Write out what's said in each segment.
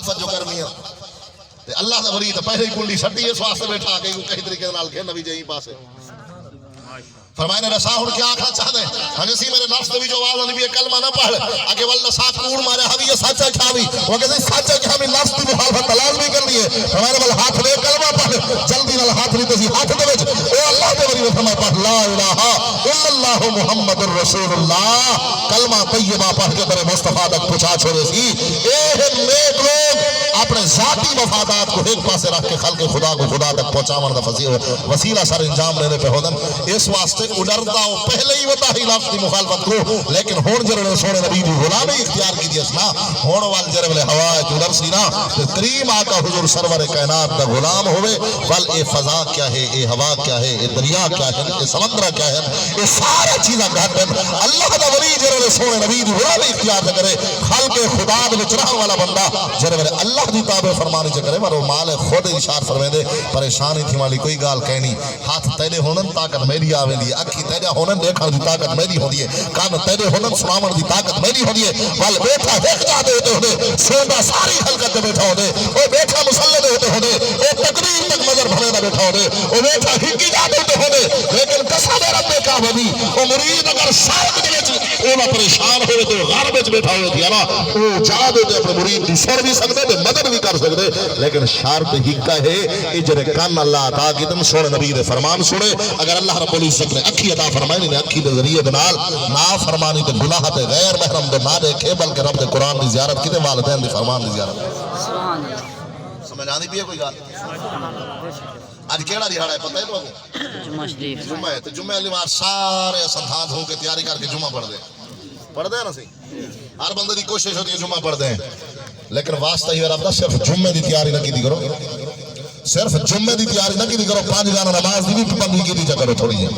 مخفت جو کرنی ہے اللہ دا ولی تے پہلے ہی کنڈی سٹی اس واسطے بیٹھا کے کئی طریقے نال کہ نبی جی پاسے فرمائے نے رسا ہن کیا آکھنا چاہدے ہن اسی میرے نفس دے وچ آواز آندی ہے کلمہ نہ پڑھ اگے ول سا کوڑ مارے حوی سچ کھاوی وہ کہے سچ کھاوی نفس دی مخالفت لازمی کرنی ہے فرمائے ول ہاتھ لے کلمہ پڑھ جلدی نال ہاتھ نہیں تسی ہاتھ دے وچ او اللہ دے ولی نے فرمایا پڑھ لا الہ الا اللہ محمد رسول اللہ کلمہ طیبہ پڑھ کے تیرے مصطفیٰ تک پہنچا چھوڑے سی اے نیک لوگ اپنے ذاتی مفادات کو ایک پاسے رکھ کے خلق خدا کو خدا تک پہنچاون دا وسیلہ سر انجام لینے پہ ہودن اس واسطے اڈردا ہو پہلے ہی وتا ہی نفس کی مخالفت کو لیکن ہون جڑے سونے نبی دی غلامی اختیار کی دی اسنا ہون وال جڑے ولے ہوا اڈر سی نا کریم آقا حضور سرور کائنات دا غلام ہوئے ول اے فضا کیا ہے اے ہوا کیا ہے اے دریا کیا ہے اے سمندر کیا ہے اے سارے چیزاں گھٹ اللہ دا ولی جڑے سونے نبی دی غلامی اختیار نہ کرے خلق خدا دے وچ رہن والا بندہ جڑے ولے اللہ دی تابع فرمانی چ کرے مرو مال خود ارشاد فرمیندے پریشانی تھی والی کوئی گال کہنی ہاتھ تیرے ہونن طاقت میری آویندی اکھی تیرے ہونن دیکھن دی طاقت میری ہوندی ہے کان تیرے ہونن سناون دی طاقت میری ہوندی ہے ول بیٹھا دیکھ جاتے ہوتے سوندا ساری خلقت تے بیٹھا ہوندے او بیٹھا مصلی دے ہوندے او تقریر تک نظر بھرے دا بیٹھا ہوندے او بیٹھا ہکی جاتے ہوندے لیکن قسم رب کعبہ او مرید اگر شرک دے وچ او پریشان ہوئے تو غار وچ بیٹھا ہوئے تھی نا او جا دے تے اپنے مرید دی سر بھی سکدے تے مدد بھی کر سکدے لیکن شرط ہکا ہے کہ جڑے کان اللہ عطا کیتن سونے نبی دے فرمان سنے اگر اللہ رب العزت نے اکھی عطا فرمائی نے اکھی دے ذریعے نال نا فرمانی تے گناہ تے غیر محرم دے نہ دیکھے بلکہ رب دے قرآن دی زیارت کیتے والدین دی فرمان دی زیارت سبحان اللہ سمجھ آندی پئی کوئی گل آج کیڑا دیہاڑا ہے پتہ ہے تو جمعہ شریف جمعہ ہے تو جمعہ علی مار سارے سنتھان ہو کے تیاری کر کے جمعہ پڑھ دے نا صحیح ہر بندے دی کوشش ہوتی ہے جمعہ پڑھ دیں لیکن واسطہ ہی رب دا صرف جمعے دی تیاری نہ کی کرو صرف جمعے دی تیاری نہ کی کرو 5 گانا نماز دی بھی پابندی کی کرو تھوڑی ہے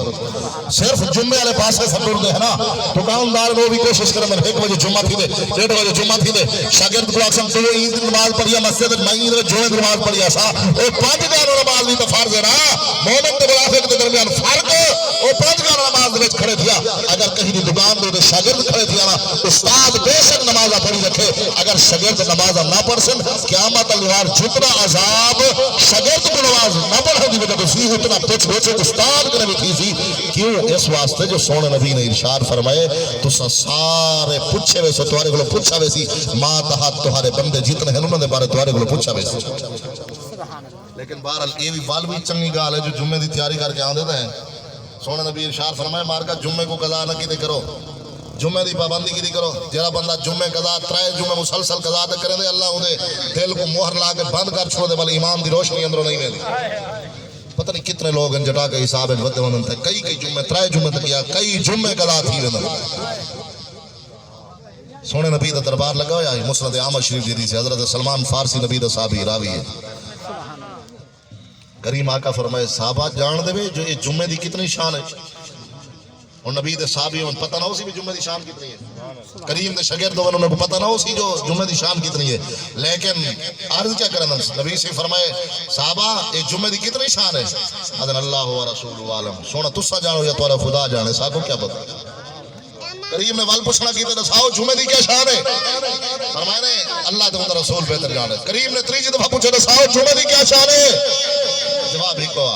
صرف جمعے والے پاسے سب ٹر دے ہے نا دکاندار وہ بھی کوشش کرے میں 1 بجے جمعہ تھی دے 1:30 بجے جمعہ تھی دے شاگرد کو اکثر تو عید نماز پڑھیا مسجد میں عید جمعے نماز پڑھیا سا او 5 گانا نماز دی تو فرض ہے نا مومن تے منافق کے درمیان فرق او 5 گانا نماز وچ کھڑے تھیا اگر کہیں دی دکان دے شاگرد کھڑے تھیا نا استاد بے شک نماز پڑھی رکھے اگر شاگرد نماز نہ پڑھ سن قیامت الوار جتنا عذاب شاگرد کو نماز نہ پڑھنے دی وجہ سے اتنا پچھ بچے استاد کرے بھی تھی کیوں اس واسطے جو سونے نبی نے ارشاد فرمائے تو سارے پوچھے ویسے تمہارے کو پوچھا ویسی ماں تحت تمہارے بندے جتنے ہیں انہوں نے بارے تمہارے کو پوچھا ویسی لیکن بہرحال یہ بھی بال بھی چنگی گال ہے جو جمعے دی تیاری کر کے آن دیتے ہیں سونے نبی ارشاد فرمائے مار کا جمعے کو قضا نہ کیتے کرو جمعے دی پابندی کی کرو جڑا بندہ جمعے قضا 3 جمعے مسلسل قضا کرے دے اللہ اودے دل کو مہر لا کے بند کر چھوڑ دے بل ایمان دی روشنی اندروں نہیں ملدی پتہ نہیں کتنے لوگ ان جٹا کے حساب وچ ودے ہوندے کئی جمعے 3 جمعے تک یا کئی جمعے قضا تھی ویندے سونے نبی دا دربار لگا ہویا ہے مسند احمد شریف دی سے حضرت سلمان فارسی نبی دا صحابی راوی ہے کریم آقا فرمائے صحابہ جان دے جو یہ جمعے دی کتنی شان ہے اور نبی دے صحابی ان پتہ نہ ہو سی بھی جمعے دی شان کتنی ہے کریم دے شاگرد انہوں نے پتہ نہ ہو سی جو جمعے دی شان کتنی ہے لیکن عرض کیا کرنا نبی سے فرمائے صحابہ یہ جمعے دی کتنی شان ہے اذن اللہ و رسول عالم سونا تسا جانو یا تمہارا خدا جانے ساکو کیا پتہ کریم نے وال پوچھنا کی تے دساؤ جمعے دی کیا شان ہے فرمائے نے اللہ تے رسول بہتر جانے کریم نے 3 دفعہ پوچھا دساؤ جمعے دی کیا شان ہے جواب ہی کو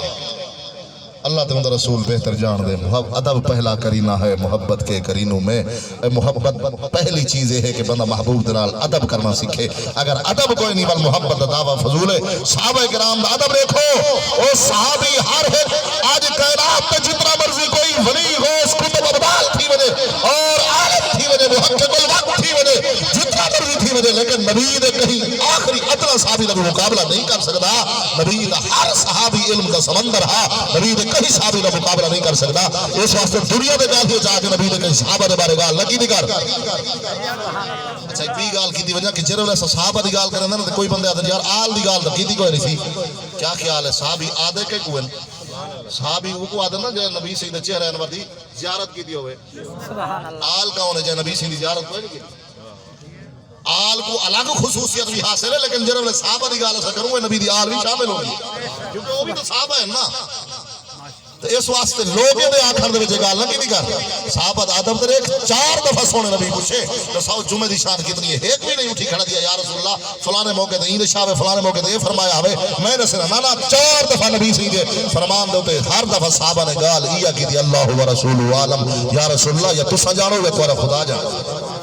اللہ تعالیٰ رسول بہتر جان دے ادب پہلا کرینہ ہے محبت کے کرینوں میں محبت پہلی چیز یہ ہے کہ بندہ محبوب دلال ادب کرنا سکھے اگر ادب کوئی نہیں بل محبت دعویٰ فضول ہے صحابہ کرام دا ادب دیکھو او صحابی ہر ہے آج کائنات میں جتنا مرضی کوئی ولی غوث کتب ابدال تھی وجہ اور عالم تھی وجہ محقق الوقت تھی وجہ جتنا مرضی تھی وجہ لیکن نبی دے کہیں آخری ادنا صحابی دا مقابلہ نہیں کر سکتا نبی دا ہر صحابی علم دا سمندر ہا نبی دے کہیں صحابی دا مقابلہ نہیں کر سکتا اس واسطے دنیا دے گال جا کے نبی دے کہیں صحابہ دے بارے گال نہ کی دی کر اچھا ایک بھی گال کی دی وجہ کہ جرے ویسا صحابہ دی گال کرنے نا کوئی بندے آتے یار آل دی گال دا کی دی کوئی نہیں سی کیا خیال ہے صحابی آدھے کے کوئن صحابی وہ کو آدھے نا جو نبی سید چہرہ انور دی زیارت کی دی ہوئے آل کون ہے جو نبی سید زیارت کوئی نہیں کی آل کو الگ خصوصیت بھی حاصل ہے لیکن جرے صحابہ دی گال ایسا کروں نبی دی آل بھی شامل ہوگی کیونکہ وہ بھی تو صحابہ ہیں نا تو اس واسطے لوگے دے آکھر دے وچ گل لگی نہیں کر صحابہ ادب تے 4 دفعہ سونے نبی پوچھے دساؤ جمعے دی شان کتنی ہے ایک بھی نہیں اٹھی کھڑا دیا یا رسول اللہ فلانے موقع تے این شاہ فلانے موقع تے فرمایا ہوئے میں نے سنا نا 4 دفعہ نبی سی دے فرمان دے تے ہر دفعہ صحابہ نے گال ایا کی دی اللہ و رسول عالم یا رسول اللہ یا تساں جانو گے تہاڈا خدا جانو